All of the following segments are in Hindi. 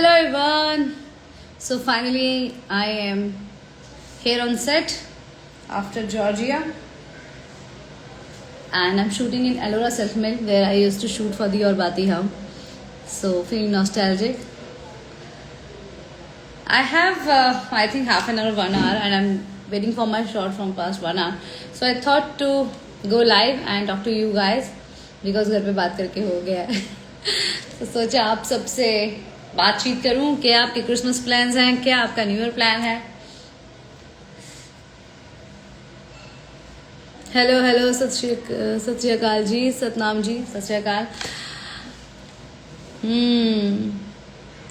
Hello everyone. So finally I am here on set after Georgia and I'm shooting in Ellora Self Mill where I used to shoot for the Aur Baati Hum. So feeling nostalgic. I have I think half an hour, 1 hour and I'm waiting for my shot from past 1 hour. So I thought to go live and talk to you guys because घर पे बात करके हो गया है. तो सोचा आप सबसे बातचीत करूं. क्या आपके क्रिसमस प्लान्स हैं, क्या आपका न्यू ईयर प्लान है. हेलो हेलो, सत श्री अकाल जी, सतनाम जी, सत श्री अकाल.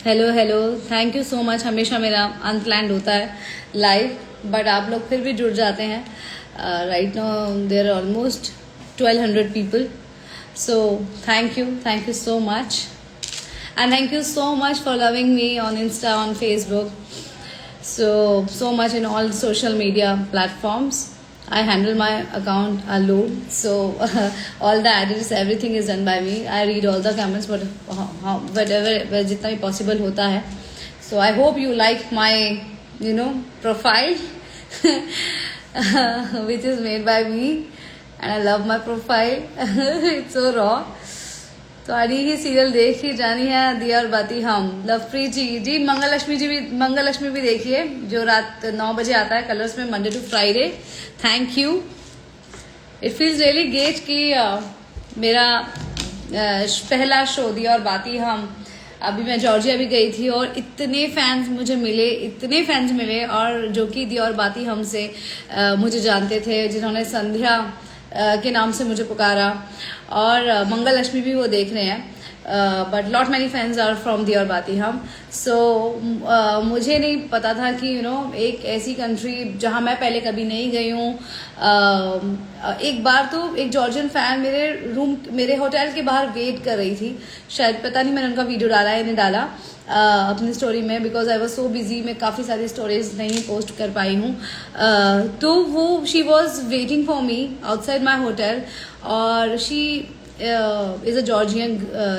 Hello hello, thank you so much. हमेशा मेरा अनप्लान्ड होता है लाइव बट आप लोग फिर भी जुड़ जाते हैं. Right now there are almost 1200 people. So thank you so much, and thank you so much for loving me on Insta, on Facebook, so much in all social media platforms. I handle my account alone, so all the edits, everything is done by me. I read all the comments, but whatever जितना भी possible होता है. So I hope you like my profile which is made by me. And I love my profile. It's so raw. तो आनी ही सीरियल देख ही जानी है, दिया और बाती हम. लवप्रीत जी, मंगलक्ष्मी भी देखिए जो रात 9 बजे आता है कलर्स में, Monday to Friday. Thank you. It feels really great कि मेरा पहला शो दिया और बाती हम. अभी मैं जॉर्जिया भी गई थी और इतने फैंस मिले और जो कि दिया और बाती हम से मुझे जानते थे, जिन्होंने संध्या के नाम से मुझे पुकारा, और मंगलक्ष्मी भी वो देख रहे हैं. But lot many fans are from Diya और बाती हम. सो मुझे नहीं पता था कि एक ऐसी कंट्री जहां मैं पहले कभी नहीं गई हूँ. एक बार तो एक जॉर्जियन फैन मेरे होटल के बाहर वेट कर रही थी. शायद पता नहीं मैंने उनका वीडियो डाला है नहीं डाला अपनी स्टोरी में, because I was so busy. मैं काफ़ी सारी स्टोरीज नहीं पोस्ट कर पाई हूँ. तो वो she was waiting for me outside my hotel, और she is a Georgian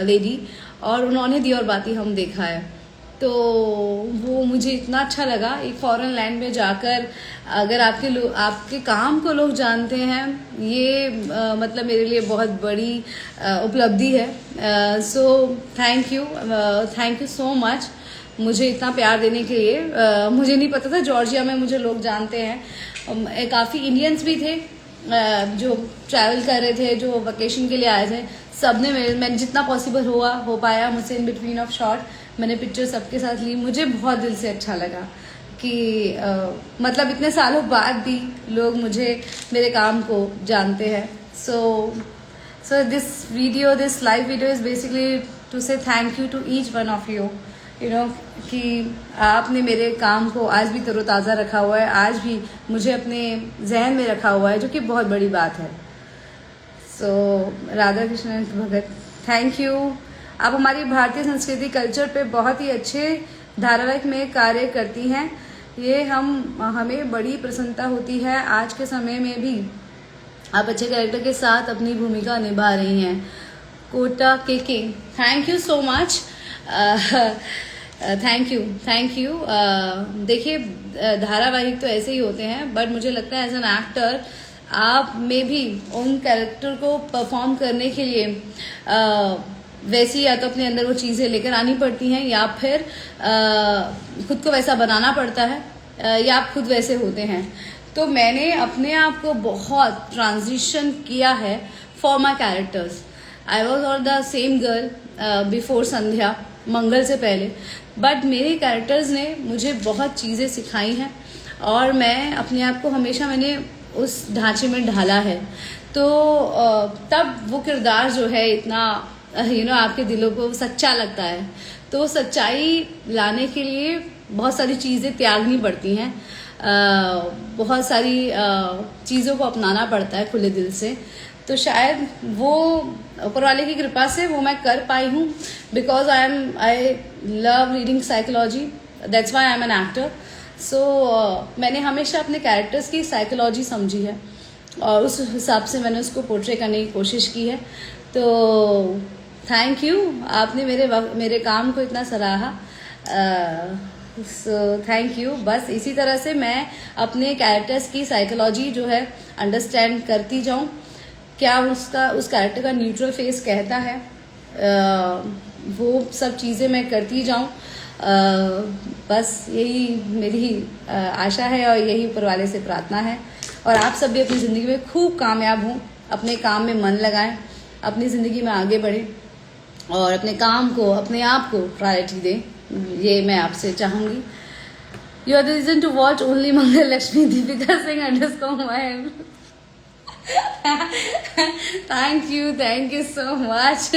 lady, और उन्होंने दी और बाती हम देखा है. तो वो मुझे इतना अच्छा लगा. एक फॉरेन लैंड में जाकर अगर आपके काम को लोग जानते हैं, ये मतलब मेरे लिए बहुत बड़ी उपलब्धि है. सो थैंक यू सो मच मुझे इतना प्यार देने के लिए. मुझे नहीं पता था जॉर्जिया में मुझे लोग जानते हैं. काफ़ी इंडियंस भी थे जो ट्रैवल कर रहे थे, जो वेकेशन के लिए आए थे. सबने मैं जितना पॉसिबल हो पाया मुझसे इन बिटवीन ऑफ शॉट मैंने पिक्चर सबके साथ ली. मुझे बहुत दिल से अच्छा लगा कि मतलब इतने सालों बाद भी लोग मेरे काम को जानते हैं. So this live video is basically to say thank you to each one of you. कि आपने मेरे काम को आज भी तरोताज़ा रखा हुआ है, आज भी मुझे अपने जहन में रखा हुआ है, जो कि बहुत बड़ी बात है. सो राधा कृष्ण भगत, थैंक यू. आप हमारी भारतीय संस्कृति कल्चर पे बहुत ही अच्छे धारावाहिक में कार्य करती हैं. ये हमें बड़ी प्रसन्नता होती है. आज के समय में भी आप अच्छे कैरेक्टर के साथ अपनी भूमिका निभा रही हैं. कोटा के king, thank you so much. Thank you. देखिए धारावाहिक तो ऐसे ही होते हैं, बट मुझे लगता है एज एन एक्टर आप में भी उन कैरेक्टर को परफॉर्म करने के लिए वैसी या तो अपने अंदर वो चीज़ें लेकर आनी पड़ती हैं, या फिर खुद को वैसा बनाना पड़ता है, या आप खुद वैसे होते हैं. तो मैंने अपने आप को बहुत ट्रांजिशन किया है for my characters. I was all the same girl before Sandhya, Mangal से पहले, बट मेरे कैरेक्टर्स ने मुझे बहुत चीज़ें सिखाई हैं और मैं अपने आप को हमेशा मैंने उस ढांचे में ढाला है. तो तब वो किरदार जो है इतना आपके दिलों को सच्चा लगता है. तो सच्चाई लाने के लिए बहुत सारी चीज़ें त्यागनी पड़ती हैं, बहुत सारी चीज़ों को अपनाना पड़ता है खुले दिल से. तो शायद वो ऊपर वाले की कृपा से वो मैं कर पाई हूँ, because I love reading psychology, that's why I am an actor. So मैंने हमेशा अपने कैरेक्टर्स की साइकोलॉजी समझी है और उस हिसाब से मैंने उसको पोर्ट्रे करने की कोशिश की है. तो थैंक यू, आपने मेरे काम को इतना सराहा. सो थैंक यू। बस इसी तरह से मैं अपने कैरेक्टर्स की साइकोलॉजी जो है अंडरस्टैंड करती जाऊं, क्या उस कैरेक्टर का न्यूट्रल फेस कहता है, वो सब चीज़ें मैं करती जाऊं। बस यही मेरी आशा है और यही ऊपर वाले से प्रार्थना है। और आप सब भी अपनी ज़िंदगी में खूब कामयाब हों, अपने काम में मन लगाएं, अपनी ज़िंदगी में आगे बढ़ें और अपने काम को, अपने आप को प्रायोरिटी दें, ये मैं आपसे चाहूँगी। You are the reason to watch only Mangal Lakshmi Deepika Singh _my thank you so much.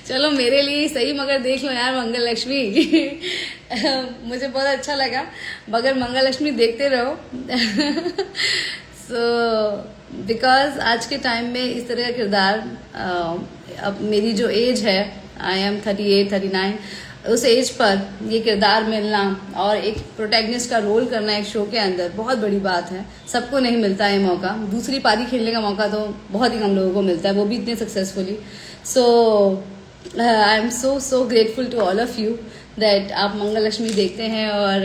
चलो मेरे लिए ही सही मगर देख लो यार मंगल लक्ष्मी। मुझे बहुत अच्छा लगा, मगर मंगल लक्ष्मी देखते रहो। सो बिकॉज आज के टाइम में इस तरह का किरदार, अब मेरी जो एज है, आई एम 38 39, उस एज पर ये किरदार मिलना और एक प्रोटैगनिस्ट का रोल करना एक शो के अंदर बहुत बड़ी बात है। सबको नहीं मिलता है मौका, दूसरी पारी खेलने का मौका तो बहुत ही कम लोगों को मिलता है, वो भी इतने successfully. So I am so grateful to all of you that आप मंगल लक्ष्मी देखते हैं और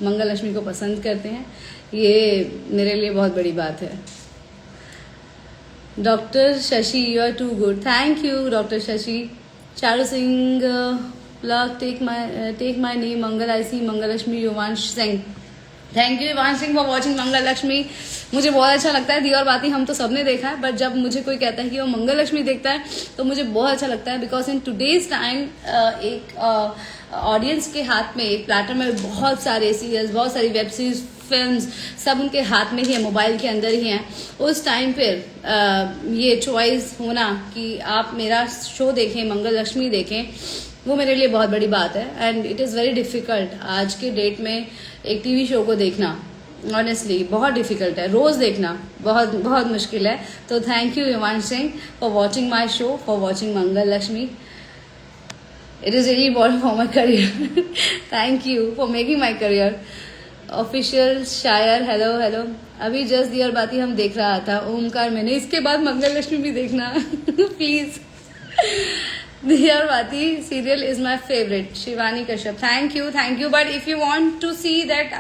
मंगल लक्ष्मी को पसंद करते हैं, ये मेरे लिए बहुत बड़ी बात है। Doctor Shashi, you are too good. Thank you doctor Shashi. Charu Singh, take my name Mangal, I see Mangal Lakshmi, Yuvansh Singh. Thank you Yuvansh Singh for watching Mangal Lakshmi. मुझे बहुत अच्छा लगता है, दी और बाती हम तो सबने देखा है, बट जब मुझे कोई कहता है कि वो मंगल लक्ष्मी देखता है तो मुझे बहुत अच्छा लगता है। बिकॉज इन टुडेज टाइम एक ऑडियंस के हाथ में, एक प्लेटफॉर्म में बहुत सारे सीरियल्स, बहुत सारी वेब सीरीज, फिल्म्स, सब उनके हाथ में ही है, मोबाइल के अंदर ही हैं। उस टाइम पर ये चॉइस होना कि आप मेरा शो देखें, मंगल लक्ष्मी देखें, वो मेरे लिए बहुत बड़ी बात है। And it is very difficult आज के डेट में एक टीवी शो को देखना, ऑनेस्टली बहुत डिफ़िकल्ट है, रोज़ देखना बहुत बहुत मुश्किल है। तो thank you Yuvansh Singh for watching my show, for watching Mangal Lakshmi. It is really important for my career. Thank you for making my career. Official शायर, हेलो हेलो। अभी जस्ट दी और बाती हम देख रहा था ओमकार मैंने, इसके बाद मंगल लक्ष्मी भी देखना please. Dear Vati serial is my favorite. Shivani Kashyap, thank you. But if you want to see that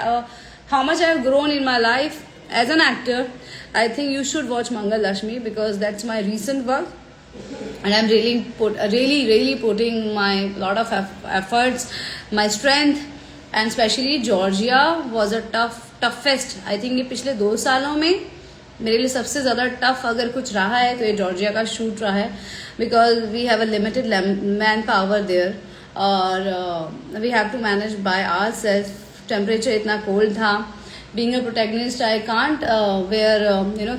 how much I have grown in my life as an actor, I think you should watch Mangal Lakshmi because that's my recent work, and I'm really putting my lot of efforts, my strength, and especially Georgia was a toughest. I think ये पिछले 2 सालों में मेरे लिए सबसे ज़्यादा टफ अगर कुछ रहा है तो ये जॉर्जिया का शूट रहा है। Because we have a limited man power there और we have to manage by our self. Temperature इतना कोल्ड था, being a protagonist I can't wear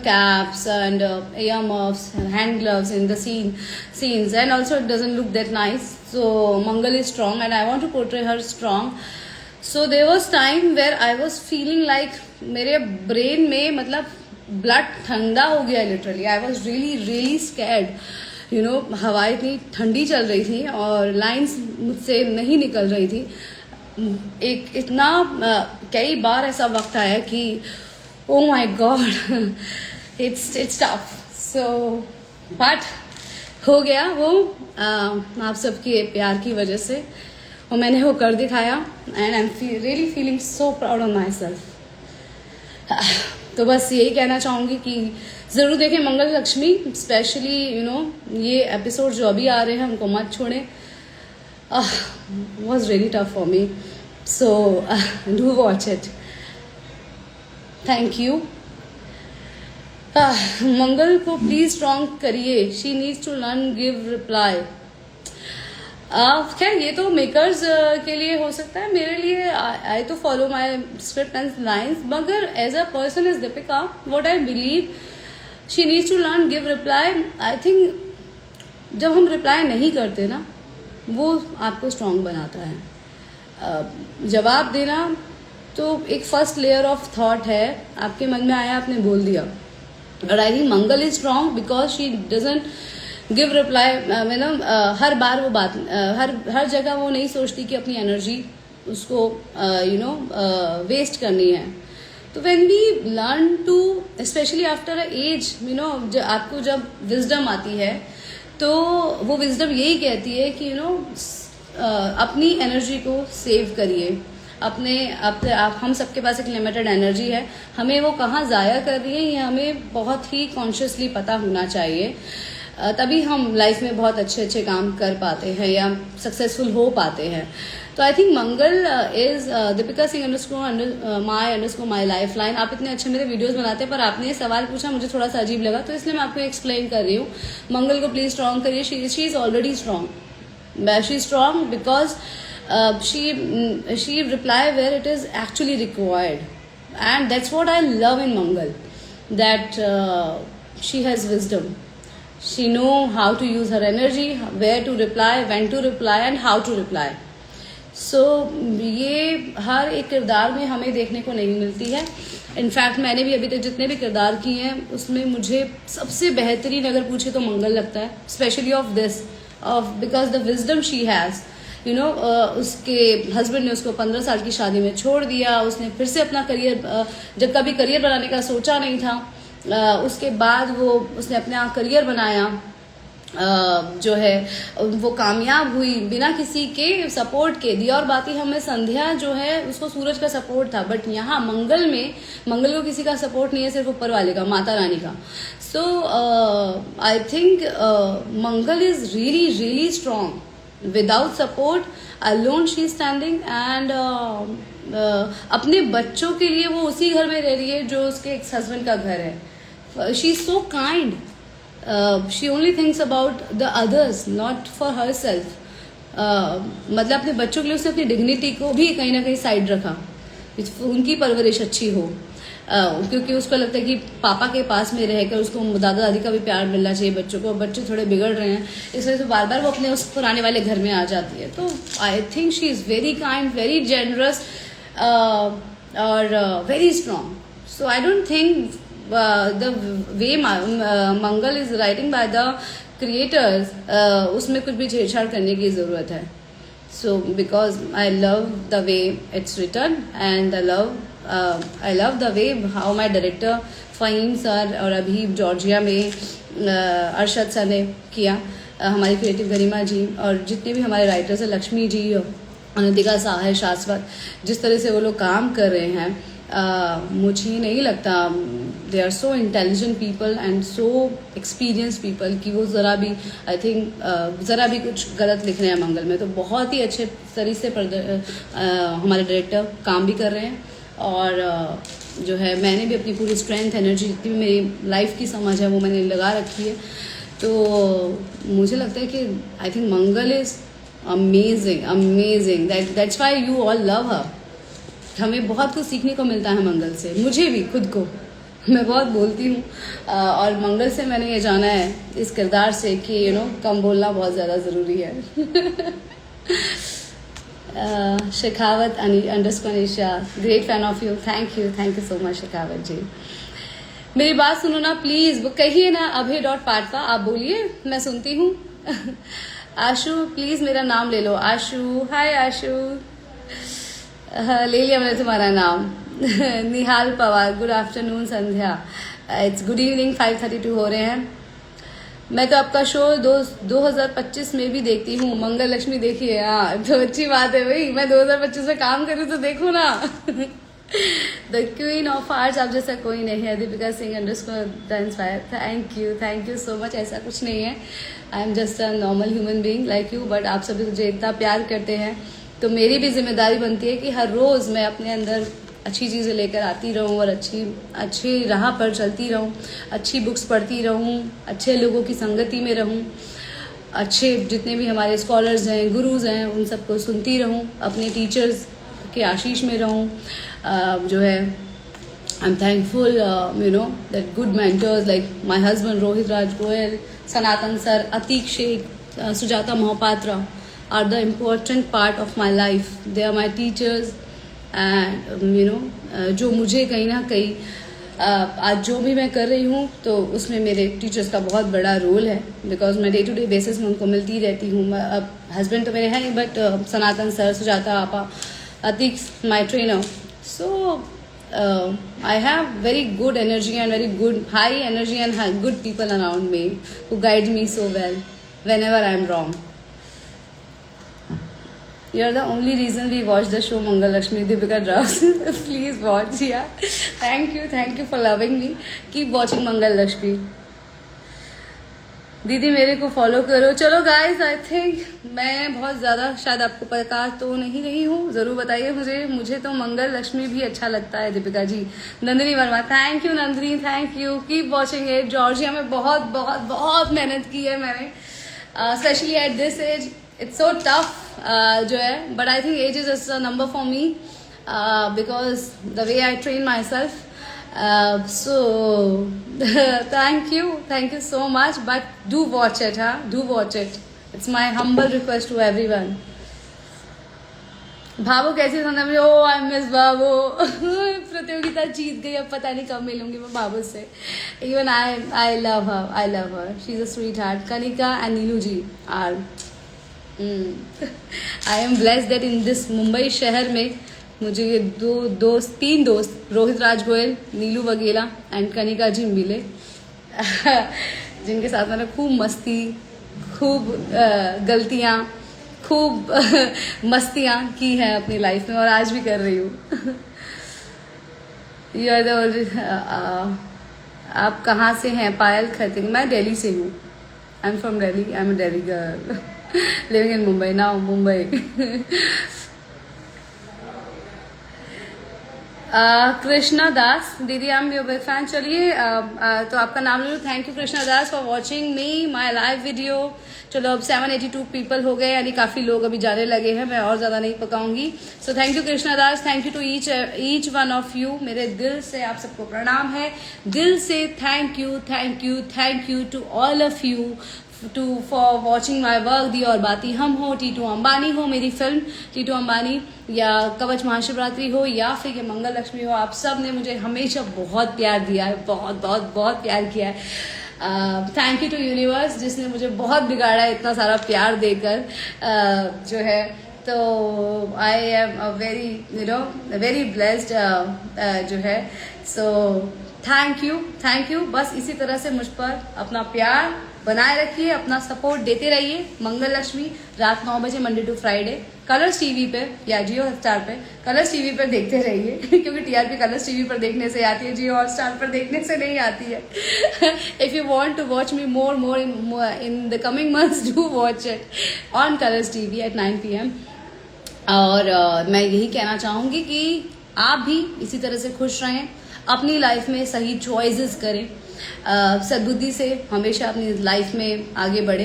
caps and ear muffs and hand gloves in the scenes, and also it doesn't look that nice. So Mangal is strong and I want to portray her strong. So there was time where I was feeling like मेरे ब्रेन में मतलब ब्लड ठंडा हो गया literally. I was really scared, हवा इतनी ठंडी चल रही थी और लाइंस मुझसे नहीं निकल रही थी। एक इतना कई बार ऐसा वक्त आया कि oh my God it's tough. So but हो गया वो आप सबके प्यार की वजह से, और मैंने वो कर दिखाया and I am really feeling so proud of my self. तो बस यही कहना चाहूँगी कि ज़रूर देखें मंगल लक्ष्मी, स्पेशली ये एपिसोड जो अभी आ रहे हैं उनको मत छोड़ें। Was really tough for me, so do watch it. Thank you. Mangal को प्लीज स्ट्रॉन्ग करिए, she needs to learn give reply. खैर ये तो मेकर्स के लिए हो सकता है, मेरे लिए आई तो follow my script and lines, मगर as a person is Deepika what I believe she needs to learn give reply. I think जब हम रिप्लाई नहीं करते ना, वो आपको स्ट्रॉन्ग बनाता है। जवाब देना तो एक फर्स्ट लेयर ऑफ थॉट है, आपके मन में आया आपने बोल दिया। But I think Mangal is strong because she doesn't give reply. हर बार वो बात हर जगह वो नहीं सोचती कि अपनी एनर्जी उसको वेस्ट करनी है। तो when we learn to, specially after a age, आपको जब विजडम आती है तो वो विजडम यही कहती है कि अपनी एनर्जी को सेव करिए। हम सबके पास एक लिमिटेड एनर्जी है, हमें वो कहाँ ज़ाया कर रही है ये हमें बहुत ही कॉन्शियसली पता होना चाहिए। तभी हम लाइफ में बहुत अच्छे अच्छे काम कर पाते हैं या सक्सेसफुल हो पाते हैं। तो I think Mangal is Deepika Singh _my lifeline. आप इतने अच्छे मेरे वीडियोस बनाते हैं, पर आपने ये सवाल पूछा मुझे थोड़ा सा अजीब लगा, तो इसलिए मैं आपको एक्सप्लेन कर रही हूँ। मंगल को प्लीज स्ट्रॉन्ग करिए। She is already strong. She strong because she reply where it is actually required, and that's what I love in Mangal, that she has wisdom. She know how to use her energy, where to reply, when to reply and how to reply. So ये हर एक किरदार में हमें देखने को नहीं मिलती है। इनफैक्ट मैंने भी अभी तक जितने भी किरदार किए हैं उसमें मुझे सबसे बेहतरीन अगर पूछे तो मंगल लगता है, specially of this, because the wisdom she has. उसके हस्बैंड ने उसको 15 साल की शादी में छोड़ दिया, उसने फिर से अपना करियर, जब कभी करियर बनाने का सोचा नहीं था, उसके बाद उसने अपना करियर बनाया, जो है वो कामयाब हुई बिना किसी के सपोर्ट के। दिया और बाती हमें संध्या जो है उसको सूरज का सपोर्ट था, बट यहाँ मंगल को किसी का सपोर्ट नहीं है, सिर्फ ऊपर वाले का, माता रानी का। So I think Mangal is really really strong. Without support alone she is standing, and अपने बच्चों के लिए वो उसी घर में रह रही है जो उसके एक्स हस्बैंड का घर है। She is so kind, she only thinks about the others, not for her self. मतलब अपने बच्चों के लिए उसने अपनी डिग्निटी को भी कहीं ना कहीं साइड रखा, उनकी परवरिश अच्छी हो, क्योंकि उसको लगता है कि पापा के पास में रहकर उसको दादा दादी का भी प्यार मिलना चाहिए बच्चों को। बच्चे थोड़े बिगड़ रहे हैं, इस वजह से बार बार वो अपने उस पुराने वाले घर में आ जाती है। तो I think she is very kind, very generous और very strong. So I don't think the way Mangal is writing by the creators, उसमें कुछ भी छेड़छाड़ करने की ज़रूरत है। So because I love the way it's written, and I love the way how my director Faheem sir और अभी जॉर्जिया में अरशद सर ने किया, हमारी क्रिएटिव गरिमा जी और जितने भी हमारे राइटर्स हैं, लक्ष्मी जी, अनंतिका साहब, शाश्वत, जिस तरह से वो लोग काम कर रहे हैं, मुझे नहीं लगता, they are so intelligent people and so experience people कि वो ज़रा भी, आई थिंक ज़रा भी कुछ गलत लिख रहे हैं मंगल में। तो बहुत ही अच्छे तरीके से हमारे डायरेक्टर काम भी कर रहे हैं, और जो है मैंने भी अपनी पूरी स्ट्रेंथ, एनर्जी, जितनी भी मेरी लाइफ की समझ है वो मैंने लगा रखी है। तो मुझे लगता है कि आई think Mangal is amazing, that's why you all love हर। हमें बहुत कुछ सीखने को मिलता है मंगल से, मुझे भी खुद को, मैं बहुत बोलती हूँ, और मंगल से मैंने ये जाना है इस किरदार से कि कम बोलना बहुत ज़्यादा ज़रूरी है। Shekhawat _Anisha, great fan of you, thank you so much Shekhawat ji. मेरी बात सुनो ना प्लीज, वो कहिए ना अभय.पाटवा, आप बोलिए, मैं सुनती हूँ। आशु प्लीज मेरा नाम ले लो। आशु, हाय आशु, ले लिया मैंने तुम्हारा नाम। Nihal Pawar, good afternoon Sandhya, it's good evening, 5:32 हो रहे हैं। मैं तो आपका शो 2025 में भी देखती हूँ, मंगल लक्ष्मी देखिए। हाँ तो अच्छी बात है भाई, मैं 2025 में काम करूँ तो देखो ना। द क्वीन ऑफ आर्ट्स, आप जैसा कोई नहीं है। Deepika Singh _inspire, thank you so much. ऐसा कुछ नहीं है, I am just a normal human being like you, but आप सभी मुझे इतना प्यार करते हैं तो मेरी भी जिम्मेदारी बनती है कि हर रोज़ मैं अपने अंदर अच्छी चीज़ें लेकर आती रहूं और अच्छी राह पर चलती रहूं, अच्छी बुक्स पढ़ती रहूं, अच्छे लोगों की संगति में रहूं, अच्छे जितने भी हमारे स्कॉलर्स हैं, गुरुज हैं, उन सबको सुनती रहूं, अपने टीचर्स के आशीष में रहूं। जो है I am thankful that good mentors like my husband Rohit Raj Goyal, Sanatan sir, Atiq Sheikh, Sujata Mohapatra are the important part of my life. They are my teachers and जो मुझे कहीं ना कहीं आज जो भी मैं कर रही हूँ तो उसमें मेरे टीचर्स का बहुत बड़ा रोल है, बिकॉज मैं डे टू डे बेसिस में उनको मिलती रहती हूँ। अब हस्बैंड तो मेरे हैं नहीं, बट सनातन सर, सुजाता आपा, अतीक माई trainer. So I have very good energy and very good high energy and good people around me who guide me so well whenever I am wrong. You are the only reason we watch the show Mangal Lakshmi Deepika Draws. Please watch, yeah. Thank you for loving me. Keep watching Mangal Lakshmi. दीदी मेरे को फॉलो करो. चलो गाइस, आई थिंक मैं बहुत ज़्यादा शायद आपको पता तो नहीं रही हूँ. ज़रूर बताइए मुझे तो मंगल लक्ष्मी भी अच्छा लगता है. Deepika ji, Nandini Varma, thank you Nandini, thank you. Keep watching it. Georgia में बहुत बहुत बहुत मेहनत की है मैंने, specially at this age. It's so tough जो है, but I think age is a number for me because the way I train my self. So thank you so much, but do watch it, do watch it. It's my humble request to everyone. भावो कैसे सुनना मुझे. ओ आई मिस भावो. प्रतियोगिता जीत गई, अब पता नहीं कब मिलूंगी मैं भावो से. Even I love her. She is a sweet heart. Kanika and Neelu ji are. I am blessed that in this Mumbai शहर में मुझे ये तीन दोस्त रोहित राज गोयल, नीलू वगेला एंड कनिका जी मिले, जिनके साथ मैंने खूब मस्ती, खूब गलतियाँ, खूब मस्तियाँ की हैं अपनी लाइफ में, और आज भी कर रही हूँ. आप कहाँ से हैं? पायल खतिंग. मैं दिल्ली से हूँ. I am from Delhi. I am a Delhi girl living in Mumbai now. Mumbai. Krishna Das, दीदी I am your big fan. चलिए तो आपका नाम ले लो. Thank you Krishna Das for watching me my live video. चलो अब 782 पीपल हो गए, यानी काफ़ी लोग अभी जाने लगे हैं. मैं और ज़्यादा नहीं पकाऊंगी. So thank you Krishna Das. Thank you to each one of you. मेरे दिल से आप सबको प्रणाम है. दिल से thank you to all of you for watching my work. दी और बाती हम हो, टीटू अंबानी हो, मेरी फिल्म टीटू अंबानी, या कवच महाशिवरात्रि हो, या फिर ये मंगल लक्ष्मी हो, आप सब ने मुझे हमेशा बहुत प्यार दिया है. बहुत प्यार किया है. थैंक यू टू यूनिवर्स जिसने मुझे बहुत बिगाड़ा है इतना सारा प्यार देकर. जो है तो आई एम वेरी ब्लेस्ड जो है. सो थैंक यू. बस इसी तरह से मुझ पर अपना प्यार बनाए रखिए, अपना सपोर्ट देते रहिए. मंगल लक्ष्मी रात 9 बजे Monday to Friday Colors TV पे या जियो हॉटस्टार पे, कलर्स टीवी पर देखते रहिए क्योंकि टीआरपी कलर्स टीवी पर देखने से आती है, जियो हॉटस्टार पर देखने से नहीं आती है. If you want to watch me more in the coming months, do watch it on Colors TV at 9 PM. और मैं यही कहना चाहूंगी कि आप भी इसी तरह से खुश रहें, अपनी लाइफ में सही चॉइसेस करें, सद्बुद्धि से हमेशा अपनी लाइफ में आगे बढ़े.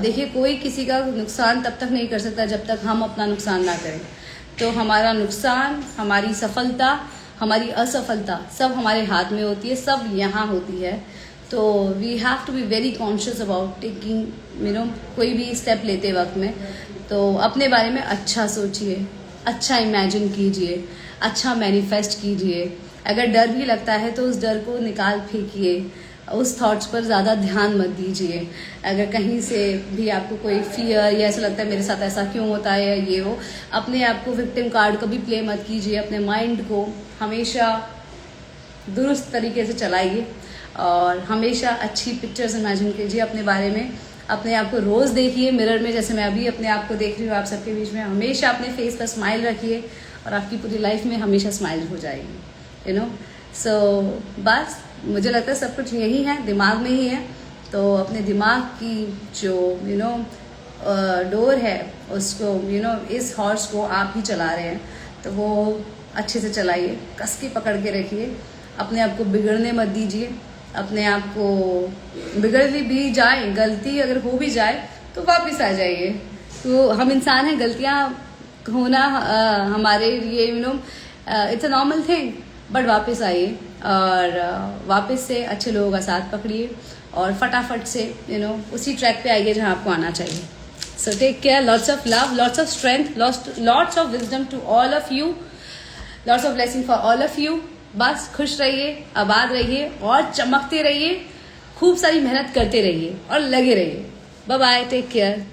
देखिए, कोई किसी का नुकसान तब तक नहीं कर सकता जब तक हम अपना नुकसान ना करें. तो हमारा नुकसान, हमारी सफलता, हमारी असफलता सब हमारे हाथ में होती है, सब यहाँ होती है. तो we have to be very conscious about taking कोई भी स्टेप लेते वक्त में. तो अपने बारे में अच्छा सोचिए, अच्छा इमेजिन कीजिए, अच्छा मैनिफेस्ट कीजिए. अगर डर भी लगता है तो उस डर को निकाल फेंकिए, उस थॉट्स पर ज़्यादा ध्यान मत दीजिए. अगर कहीं से भी आपको कोई फियर या ऐसा लगता है मेरे साथ ऐसा क्यों होता है या ये वो, अपने आप को विक्टिम कार्ड कभी प्ले मत कीजिए. अपने माइंड को हमेशा दुरुस्त तरीके से चलाइए और हमेशा अच्छी पिक्चर्स इमेजिन कीजिए अपने बारे में. अपने आप को रोज़ देखिए मिरर में, जैसे मैं अभी अपने आप को देख रही हूँ आप सबके बीच में. हमेशा अपने फेस पर स्माइल रखिए और आपकी पूरी लाइफ में हमेशा स्माइल हो जाएगी. सो बस मुझे लगता है सब कुछ यही है, दिमाग में ही है. तो अपने दिमाग की जो डोर है उसको इस हॉर्स को आप ही चला रहे हैं, तो वो अच्छे से चलाइए, कस के पकड़ के रखिए. अपने आप को बिगड़ने मत दीजिए. अपने आप को बिगड़ भी जाए, गलती अगर हो भी जाए तो वापस आ जाइए. तो हम इंसान हैं, गलतियाँ होना हमारे लिए it's a normal thing. But वापस आइए और वापस से अच्छे लोगों का साथ पकड़िए और फटाफट से उसी ट्रैक पे आइए जहाँ आपको आना चाहिए. So take care. Lots of love, lots of strength, lots of wisdom to all of you. Lots of blessing for all of you. बस खुश रहिए, आबाद रहिए और चमकते रहिए. खूब सारी मेहनत करते रहिए और लगे रहिए. Bye bye, take care.